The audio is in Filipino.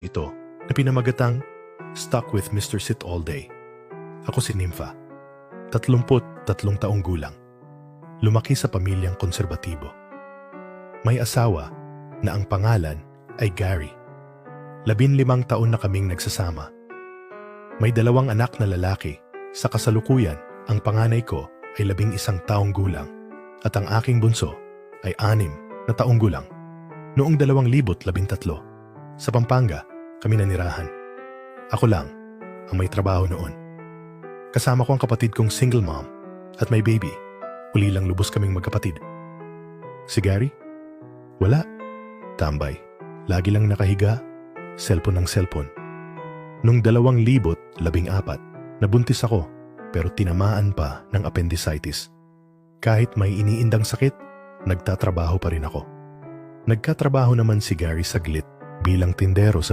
ito na pinamagatang Stuck with Mr. Sit All Day. Ako si Nympha, 33 taong gulang. Lumaki sa pamilyang konserbatibo. May asawa na ang pangalan ay Gary. 15 taon na kaming nagsasama. May 2 anak na lalaki. Sa kasalukuyan, ang panganay ko ay 11 taong gulang at ang aking bunso ay 6 na taong gulang. Noong 2013, sa Pampanga, kami nanirahan. Ako lang ang may trabaho noon. Kasama ko ang kapatid kong single mom at may baby. Uli lang lubos kaming magkapatid. Si Gary? Wala. Tambay. Lagi lang nakahiga, cellphone ng cellphone. Noong 2014, nabuntis ako pero tinamaan pa ng appendicitis. Kahit may iniindang sakit, nagtatrabaho pa rin ako. Nagkatrabaho naman si Gary saglit bilang tindero sa